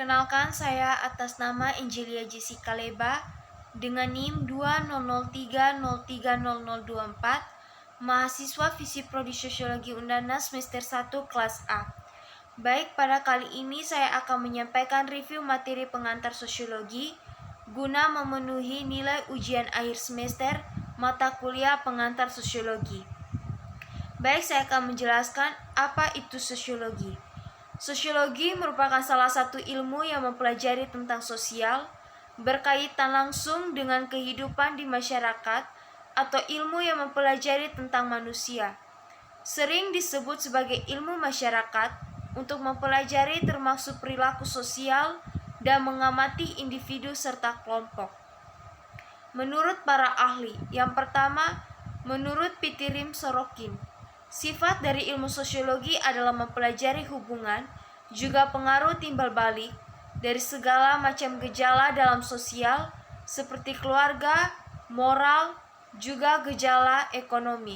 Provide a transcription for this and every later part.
Perkenalkan, saya atas nama Angelia Jessica Leba dengan NIM 20030300024, mahasiswa Visi Prodi Sosiologi Undana semester 1 kelas A. Baik, pada kali ini saya akan menyampaikan review materi pengantar sosiologi guna memenuhi nilai ujian akhir semester mata kuliah pengantar sosiologi. Baik, saya akan menjelaskan apa itu sosiologi. Sosiologi merupakan salah satu ilmu yang mempelajari tentang sosial, berkaitan langsung dengan kehidupan di masyarakat, atau ilmu yang mempelajari tentang manusia. Sering disebut sebagai ilmu masyarakat untuk mempelajari termasuk perilaku sosial dan mengamati individu serta kelompok. Menurut para ahli, yang pertama, menurut Pitirim Sorokin, sifat dari ilmu sosiologi adalah mempelajari hubungan, juga pengaruh timbal balik dari segala macam gejala dalam sosial seperti keluarga, moral, juga gejala ekonomi.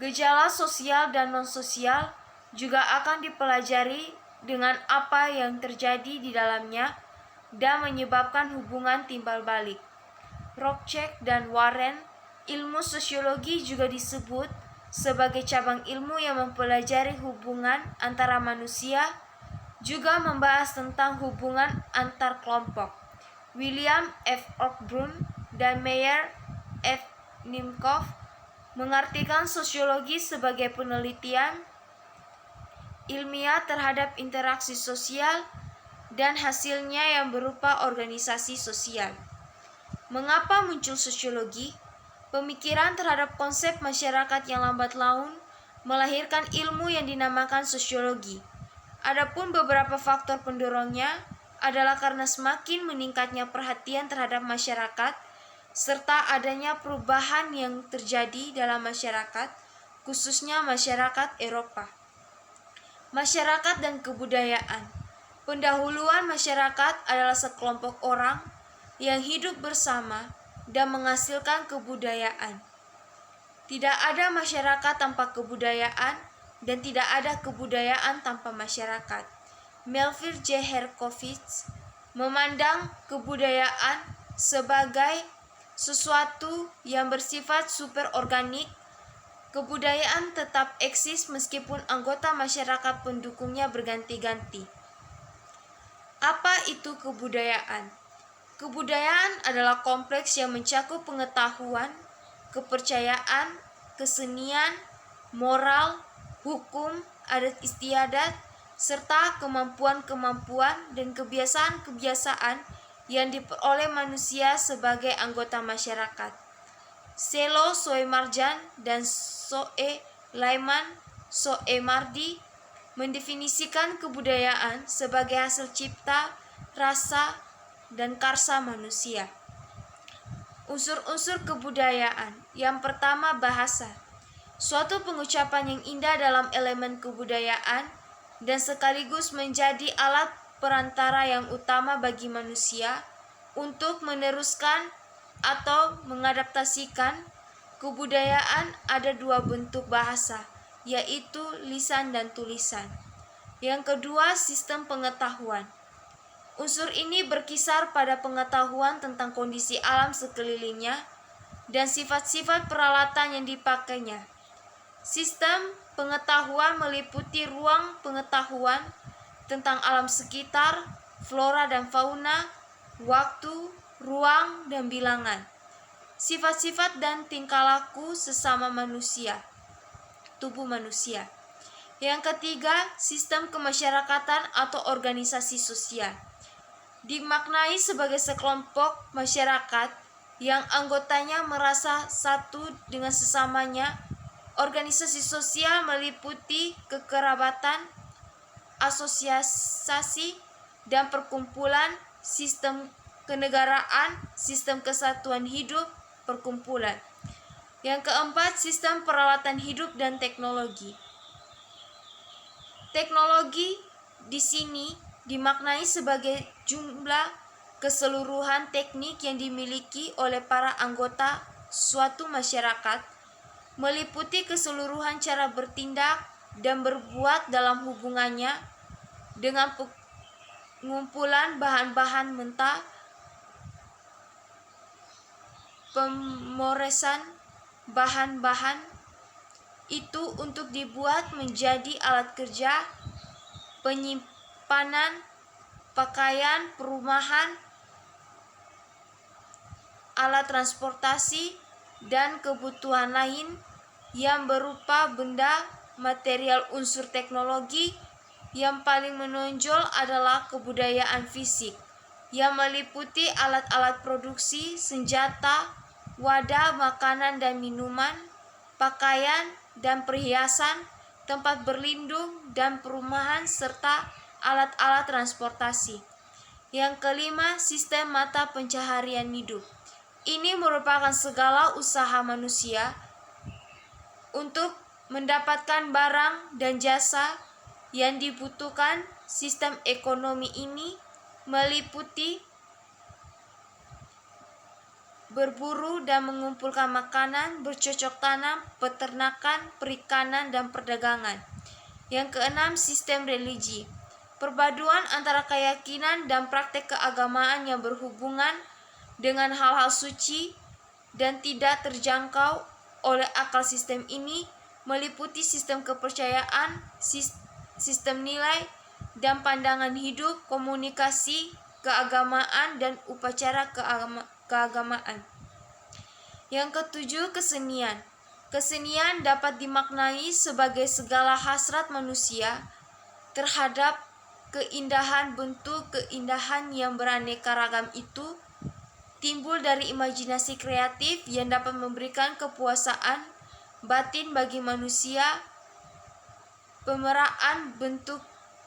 Gejala sosial dan non-sosial juga akan dipelajari dengan apa yang terjadi di dalamnya dan menyebabkan hubungan timbal balik. Rockcheck dan Warren, ilmu sosiologi juga disebut sebagai cabang ilmu yang mempelajari hubungan antara manusia, juga membahas tentang hubungan antar kelompok. William F. Ockbrun dan Meyer F. Nimcoff mengartikan sosiologi sebagai penelitian ilmiah terhadap interaksi sosial dan hasilnya yang berupa organisasi sosial. Mengapa muncul sosiologi? Pemikiran terhadap konsep masyarakat yang lambat laun melahirkan ilmu yang dinamakan sosiologi. Adapun beberapa faktor pendorongnya adalah karena semakin meningkatnya perhatian terhadap masyarakat serta adanya perubahan yang terjadi dalam masyarakat, khususnya masyarakat Eropa. Masyarakat dan kebudayaan. Pendahuluan masyarakat adalah sekelompok orang yang hidup bersama dan menghasilkan kebudayaan. Tidak ada masyarakat tanpa kebudayaan dan tidak ada kebudayaan tanpa masyarakat. Melville J. Herkovits memandang kebudayaan sebagai sesuatu yang bersifat superorganik. Kebudayaan tetap eksis meskipun anggota masyarakat pendukungnya berganti-ganti. Apa itu kebudayaan? Kebudayaan adalah kompleks yang mencakup pengetahuan, kepercayaan, kesenian, moral, hukum, adat istiadat, serta kemampuan-kemampuan dan kebiasaan-kebiasaan yang diperoleh manusia sebagai anggota masyarakat. Selo Soemarjan dan Soe Laiman Soemardi mendefinisikan kebudayaan sebagai hasil cipta, rasa, dan karsa manusia. Unsur-unsur kebudayaan. Yang pertama, bahasa. Suatu pengucapan yang indah dalam elemen kebudayaan dan sekaligus menjadi alat perantara yang utama bagi manusia untuk meneruskan atau mengadaptasikan kebudayaan. Ada dua bentuk bahasa, yaitu lisan dan tulisan. Yang kedua, sistem pengetahuan. Unsur ini berkisar pada pengetahuan tentang kondisi alam sekelilingnya dan sifat-sifat peralatan yang dipakainya. Sistem pengetahuan meliputi ruang pengetahuan tentang alam sekitar, flora dan fauna, waktu, ruang, dan bilangan. Sifat-sifat dan tingkah laku sesama manusia, tubuh manusia. Yang ketiga, sistem kemasyarakatan atau organisasi sosial. Dimaknai sebagai sekelompok masyarakat yang anggotanya merasa satu dengan sesamanya. Organisasi sosial meliputi kekerabatan, asosiasi, dan perkumpulan, sistem kenegaraan, sistem kesatuan hidup, perkumpulan. Yang keempat, sistem peralatan hidup dan teknologi. Teknologi di sini dimaknai sebagai jumlah keseluruhan teknik yang dimiliki oleh para anggota suatu masyarakat, meliputi keseluruhan cara bertindak dan berbuat dalam hubungannya dengan pengumpulan bahan-bahan mentah, pemoresan bahan-bahan itu untuk dibuat menjadi alat kerja, penyimpanan, pakaian, perumahan, alat transportasi, dan kebutuhan lain yang berupa benda, material, unsur teknologi. Yang paling menonjol adalah kebudayaan fisik, yang meliputi alat-alat produksi, senjata, wadah, makanan dan minuman, pakaian dan perhiasan, tempat berlindung dan perumahan, serta alat-alat transportasi. Yang kelima, sistem mata pencaharian hidup. Ini merupakan segala usaha manusia untuk mendapatkan barang dan jasa yang dibutuhkan. Sistem ekonomi ini meliputi berburu dan mengumpulkan makanan, bercocok tanam, peternakan, perikanan, dan perdagangan. Yang keenam, sistem religi. Perpaduan antara keyakinan dan praktek keagamaan yang berhubungan dengan hal-hal suci dan tidak terjangkau oleh akal. Sistem ini meliputi sistem kepercayaan, sistem nilai dan pandangan hidup, komunikasi keagamaan, dan upacara keagamaan. Yang ketujuh, kesenian. Kesenian dapat dimaknai sebagai segala hasrat manusia terhadap keindahan. Bentuk keindahan yang beraneka ragam itu timbul dari imajinasi kreatif yang dapat memberikan kepuasan batin bagi manusia. Pemeraan bentuk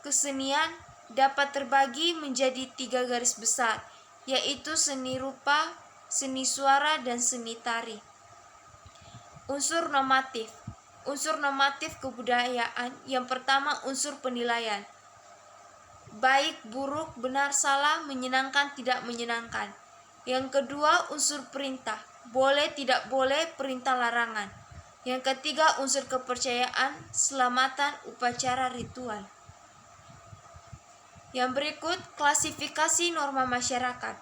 kesenian dapat terbagi menjadi 3 garis besar, yaitu seni rupa, seni suara, dan seni tari. Unsur normatif. Unsur normatif kebudayaan. Yang pertama, unsur penilaian. Baik, buruk, benar, salah, menyenangkan, tidak menyenangkan. Yang kedua, unsur perintah. Boleh, tidak boleh, perintah larangan. Yang ketiga, unsur kepercayaan, selamatan, upacara, ritual. Yang berikut, klasifikasi norma masyarakat.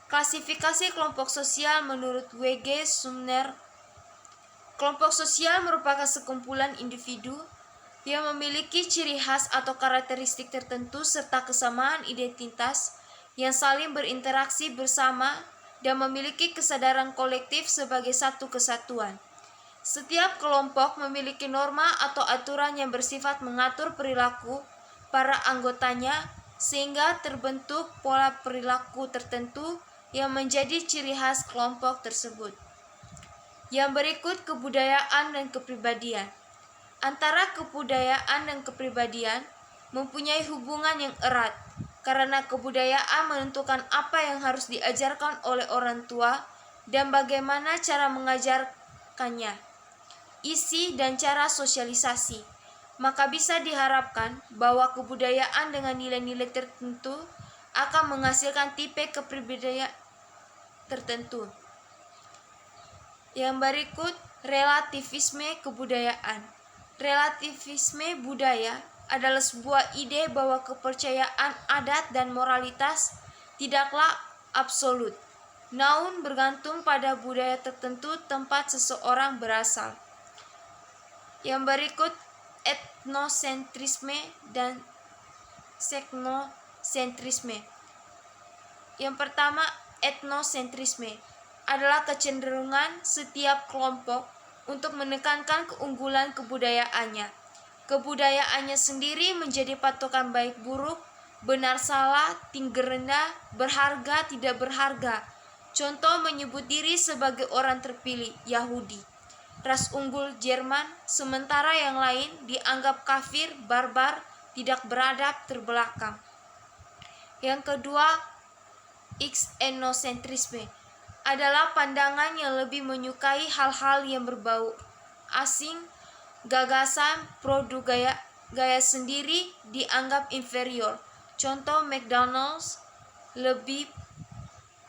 Klasifikasi kelompok sosial menurut W.G. Sumner. Kelompok sosial merupakan sekumpulan individu yang memiliki ciri khas atau karakteristik tertentu serta kesamaan identitas yang saling berinteraksi bersama dan memiliki kesadaran kolektif sebagai satu kesatuan. Setiap kelompok memiliki norma atau aturan yang bersifat mengatur perilaku para anggotanya sehingga terbentuk pola perilaku tertentu yang menjadi ciri khas kelompok tersebut. Yang berikut, kebudayaan dan kepribadian. Antara kebudayaan dan kepribadian mempunyai hubungan yang erat karena kebudayaan menentukan apa yang harus diajarkan oleh orang tua dan bagaimana cara mengajarkannya, isi dan cara sosialisasi. Maka bisa diharapkan bahwa kebudayaan dengan nilai-nilai tertentu akan menghasilkan tipe kepribadian tertentu. Yang berikut, relativisme kebudayaan. Relativisme budaya adalah sebuah ide bahwa kepercayaan adat dan moralitas tidaklah absolut, namun bergantung pada budaya tertentu tempat seseorang berasal. Yang berikut, etnosentrisme dan seknosentrisme. Yang pertama, etnosentrisme adalah kecenderungan setiap kelompok untuk menekankan keunggulan kebudayaannya. Kebudayaannya sendiri menjadi patokan baik buruk, benar salah, tinggi rendah, berharga tidak berharga. Contoh, menyebut diri sebagai orang terpilih, Yahudi, ras unggul Jerman, sementara yang lain dianggap kafir, barbar, tidak beradab, terbelakang. Yang kedua, xenocentrisme adalah pandangan yang lebih menyukai hal-hal yang berbau asing, gagasan, produk gaya sendiri dianggap inferior. Contoh, McDonald's lebih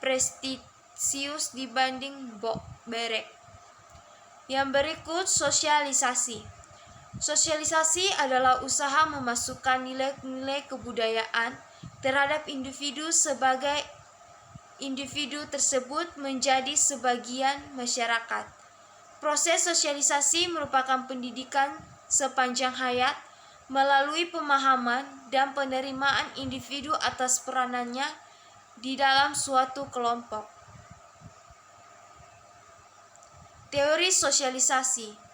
prestisius dibanding Berek. Yang berikut, sosialisasi. Sosialisasi adalah usaha memasukkan nilai-nilai kebudayaan terhadap individu sebagai individu tersebut menjadi sebagian masyarakat. Proses sosialisasi merupakan pendidikan sepanjang hayat melalui pemahaman dan penerimaan individu atas peranannya di dalam suatu kelompok. Teori sosialisasi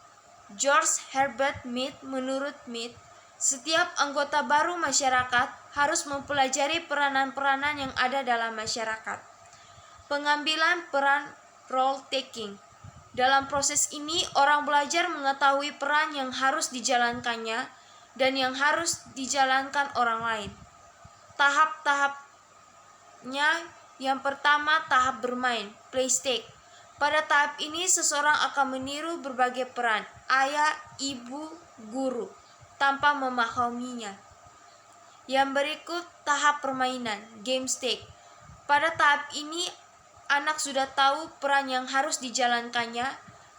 George Herbert Mead. Menurut Mead, setiap anggota baru masyarakat harus mempelajari peranan-peranan yang ada dalam masyarakat. Pengambilan peran role taking. Dalam proses ini, orang belajar mengetahui peran yang harus dijalankannya dan yang harus dijalankan orang lain. Tahap-tahapnya, yang pertama tahap bermain, play stake. Pada tahap ini seseorang akan meniru berbagai peran, ayah, ibu, guru, tanpa memahaminya. Yang berikut tahap permainan, game stake. Pada tahap ini anak sudah tahu peran yang harus dijalankannya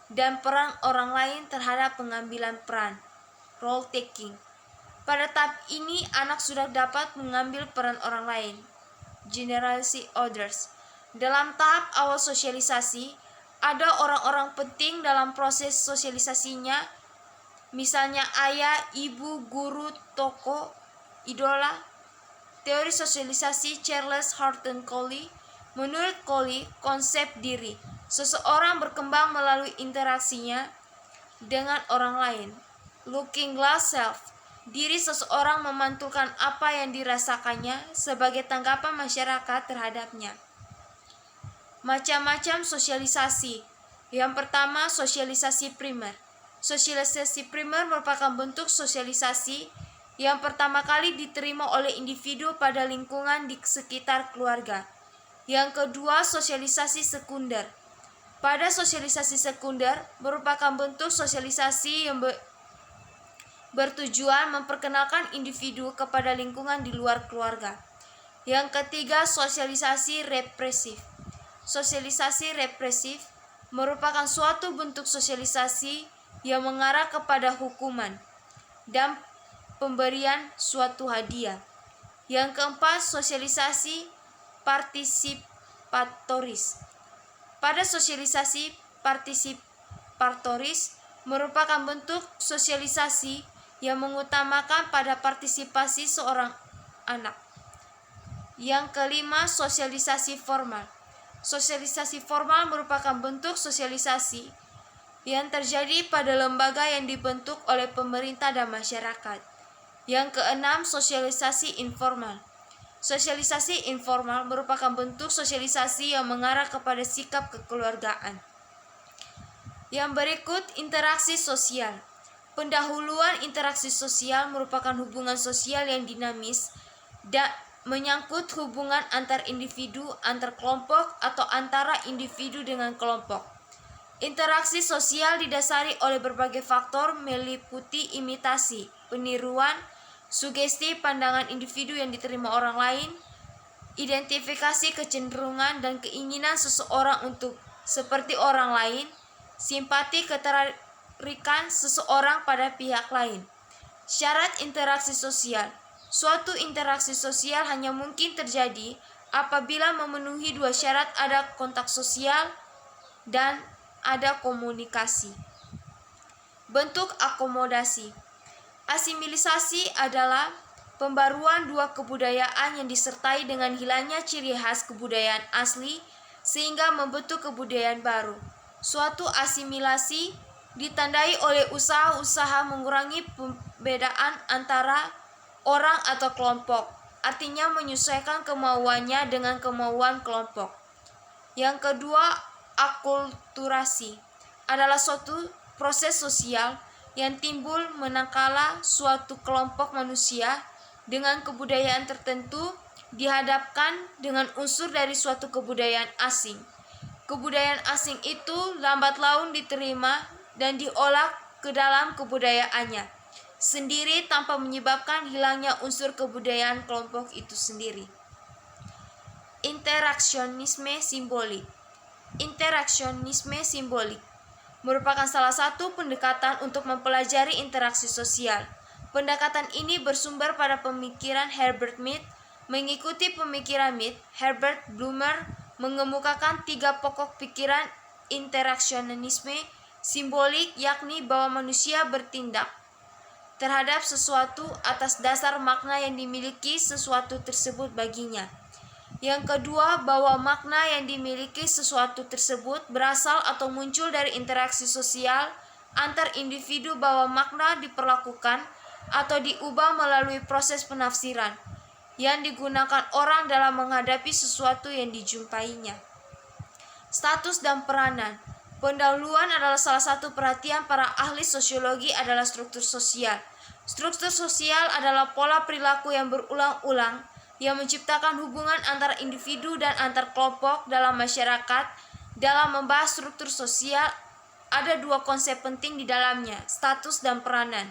dan peran orang lain terhadap pengambilan peran, role taking. Pada tahap ini anak sudah dapat mengambil peran orang lain, generasi others. Dalam tahap awal sosialisasi, ada orang-orang penting dalam proses sosialisasinya, misalnya ayah, ibu, guru, tokoh, idola. Teori sosialisasi Charles Horton Collie. Menurut Collie, konsep diri seseorang berkembang melalui interaksinya dengan orang lain. Looking glass self. Diri seseorang memantulkan apa yang dirasakannya sebagai tanggapan masyarakat terhadapnya. Macam-macam sosialisasi. Yang pertama, sosialisasi primer. Sosialisasi primer merupakan bentuk sosialisasi yang pertama kali diterima oleh individu pada lingkungan di sekitar keluarga. Yang kedua, sosialisasi sekunder. Pada sosialisasi sekunder merupakan bentuk sosialisasi yang bertujuan memperkenalkan individu kepada lingkungan di luar keluarga. Yang ketiga, sosialisasi represif. Sosialisasi represif merupakan suatu bentuk sosialisasi yang mengarah kepada hukuman dan pemberian suatu hadiah. Yang keempat, sosialisasi partisipatoris. Pada sosialisasi partisipatoris merupakan bentuk sosialisasi yang mengutamakan pada partisipasi seorang anak. Yang kelima, sosialisasi formal. Sosialisasi formal merupakan bentuk sosialisasi yang terjadi pada lembaga yang dibentuk oleh pemerintah dan masyarakat. Yang keenam, sosialisasi informal. Sosialisasi informal merupakan bentuk sosialisasi yang mengarah kepada sikap kekeluargaan. Yang berikut, interaksi sosial. Pendahuluan interaksi sosial merupakan hubungan sosial yang dinamis dan menyangkut hubungan antar individu, antar kelompok, atau antara individu dengan kelompok. Interaksi sosial didasari oleh berbagai faktor meliputi imitasi, peniruan, sugesti pandangan individu yang diterima orang lain, identifikasi kecenderungan dan keinginan seseorang untuk seperti orang lain, simpati ketertarikan seseorang pada pihak lain. Syarat interaksi sosial. Suatu interaksi sosial hanya mungkin terjadi apabila memenuhi dua syarat, ada kontak sosial dan ada komunikasi. Bentuk akomodasi. Asimilisasi adalah pembaruan dua kebudayaan yang disertai dengan hilangnya ciri khas kebudayaan asli sehingga membentuk kebudayaan baru. Suatu asimilasi ditandai oleh usaha-usaha mengurangi perbedaan antara orang atau kelompok, artinya menyesuaikan kemauannya dengan kemauan kelompok. Yang kedua, akulturasi adalah suatu proses sosial yang timbul manakala suatu kelompok manusia dengan kebudayaan tertentu dihadapkan dengan unsur dari suatu kebudayaan asing. Kebudayaan asing itu lambat laun diterima dan diolah ke dalam kebudayaannya sendiri tanpa menyebabkan hilangnya unsur kebudayaan kelompok itu sendiri. Interaksionisme simbolik. Interaksionisme simbolik merupakan salah satu pendekatan untuk mempelajari interaksi sosial. Pendekatan ini bersumber pada pemikiran Herbert Mead Mengikuti pemikiran Mead, Herbert Blumer mengemukakan 3 pokok pikiran interaksionisme simbolik, yakni bahwa manusia bertindak terhadap sesuatu atas dasar makna yang dimiliki sesuatu tersebut baginya. Yang kedua, bahwa makna yang dimiliki sesuatu tersebut berasal atau muncul dari interaksi sosial antar individu, bahwa makna diperlakukan atau diubah melalui proses penafsiran yang digunakan orang dalam menghadapi sesuatu yang dijumpainya. Status dan peranan. Pendahuluan adalah salah satu perhatian para ahli sosiologi adalah struktur sosial. Struktur sosial adalah pola perilaku yang berulang-ulang yang menciptakan hubungan antara individu dan antar kelompok dalam masyarakat. Dalam membahas struktur sosial, ada 2 konsep penting di dalamnya, status dan peranan.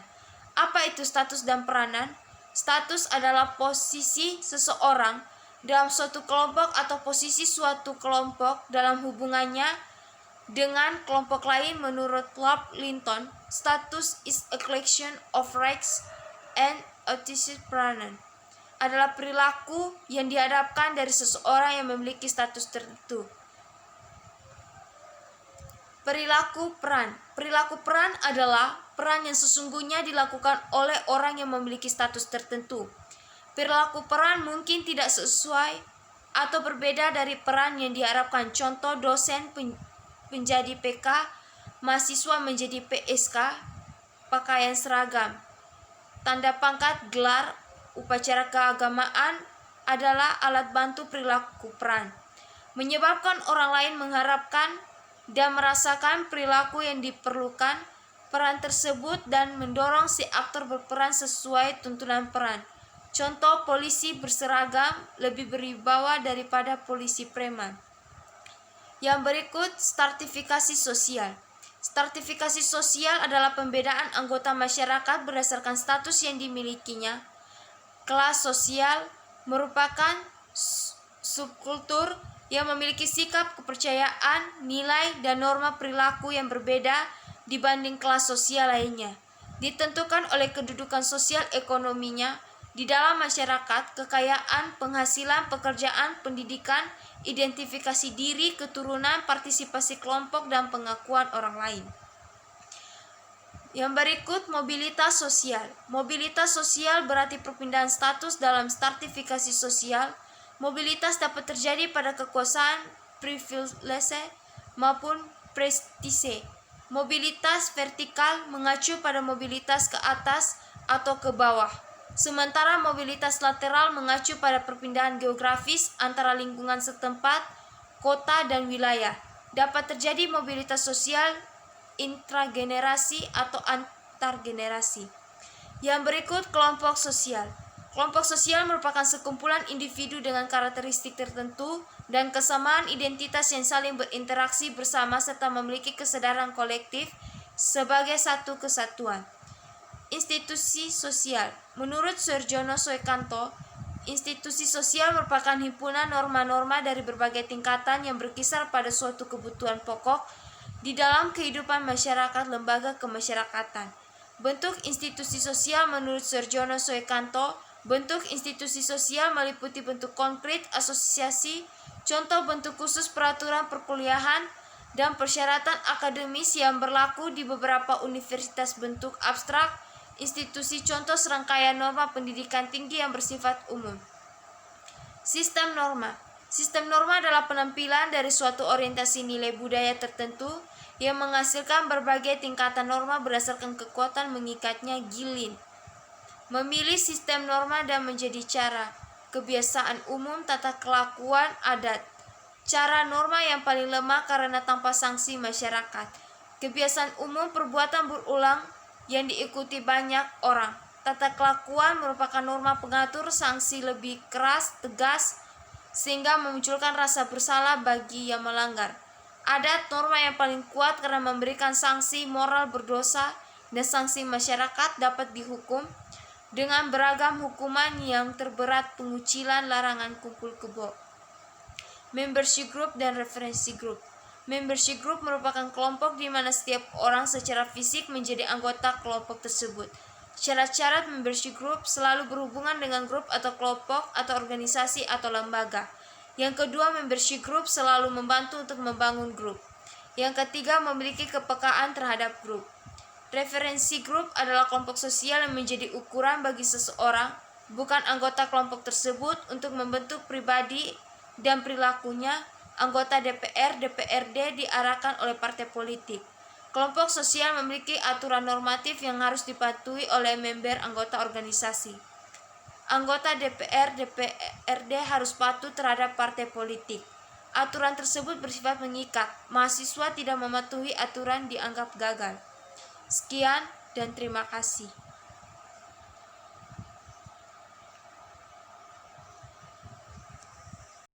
Apa itu status dan peranan? Status adalah posisi seseorang dalam suatu kelompok atau posisi suatu kelompok dalam hubungannya dengan kelompok lain. Menurut Lord Linton, status is a collection of rights and attitudes. Peranan adalah perilaku yang dihadapkan dari seseorang yang memiliki status tertentu. Perilaku peran. Perilaku peran adalah peran yang sesungguhnya dilakukan oleh orang yang memiliki status tertentu. Perilaku peran mungkin tidak sesuai atau berbeda dari peran yang diharapkan. Contoh, dosen menjadi PK, mahasiswa menjadi PSK, pakaian seragam, tanda pangkat, gelar, upacara keagamaan adalah alat bantu perilaku peran. Menyebabkan orang lain mengharapkan dan merasakan perilaku yang diperlukan peran tersebut dan mendorong si aktor berperan sesuai tuntunan peran. Contoh, polisi berseragam lebih berwibawa daripada polisi preman. Yang berikut, stratifikasi sosial. Stratifikasi sosial adalah pembedaan anggota masyarakat berdasarkan status yang dimilikinya. Kelas sosial merupakan subkultur yang memiliki sikap, kepercayaan, nilai, dan norma perilaku yang berbeda dibanding kelas sosial lainnya. Ditentukan oleh kedudukan sosial ekonominya di dalam masyarakat, kekayaan, penghasilan, pekerjaan, pendidikan, identifikasi diri, keturunan, partisipasi kelompok, dan pengakuan orang lain. Yang berikut, mobilitas sosial. Mobilitas sosial berarti perpindahan status dalam stratifikasi sosial. Mobilitas dapat terjadi pada kekuasaan, privilege, maupun prestise. Mobilitas vertikal mengacu pada mobilitas ke atas atau ke bawah. Sementara mobilitas lateral mengacu pada perpindahan geografis antara lingkungan setempat, kota, dan wilayah. Dapat terjadi mobilitas sosial intragenerasi atau antargenerasi. Yang berikut, kelompok sosial. Kelompok sosial merupakan sekumpulan individu dengan karakteristik tertentu dan kesamaan identitas yang saling berinteraksi bersama serta memiliki kesadaran kolektif sebagai satu kesatuan. Institusi sosial. Menurut Sergiono Soekanto, institusi sosial merupakan himpunan norma-norma dari berbagai tingkatan yang berkisar pada suatu kebutuhan pokok di dalam kehidupan masyarakat lembaga kemasyarakatan. Bentuk institusi sosial menurut Sergiono Soekanto, bentuk institusi sosial meliputi bentuk konkret asosiasi, contoh bentuk khusus peraturan perkuliahan, dan persyaratan akademis yang berlaku di beberapa universitas. Bentuk abstrak institusi contoh serangkaian norma pendidikan tinggi yang bersifat umum. Sistem norma. Sistem norma adalah penampilan dari suatu orientasi nilai budaya tertentu yang menghasilkan berbagai tingkatan norma berdasarkan kekuatan mengikatnya Gilin. Memilih sistem norma dan menjadi cara, kebiasaan umum, tata kelakuan, adat. Cara norma yang paling lemah karena tanpa sanksi masyarakat. Kebiasaan umum, perbuatan berulang yang diikuti banyak orang. Tata kelakuan merupakan norma pengatur, sanksi lebih keras, tegas, sehingga memunculkan rasa bersalah bagi yang melanggar. Adat, norma yang paling kuat karena memberikan sanksi moral berdosa, dan sanksi masyarakat dapat dihukum dengan beragam hukuman yang terberat, pengucilan, larangan kumpul kebo. Membership group dan referensi group. Membership group merupakan kelompok di mana setiap orang secara fisik menjadi anggota kelompok tersebut. Syarat-syarat membership group selalu berhubungan dengan grup atau kelompok atau organisasi atau lembaga. Yang kedua, membership group selalu membantu untuk membangun grup. Yang ketiga, memiliki kepekaan terhadap grup. Referensi grup adalah kelompok sosial yang menjadi ukuran bagi seseorang, bukan anggota kelompok tersebut, untuk membentuk pribadi dan perilakunya. Anggota DPR, DPRD diarahkan oleh partai politik. Kelompok sosial memiliki aturan normatif yang harus dipatuhi oleh member anggota organisasi. Anggota DPR, DPRD harus patuh terhadap partai politik. Aturan tersebut bersifat mengikat. Mahasiswa tidak mematuhi aturan dianggap gagal. Sekian dan terima kasih.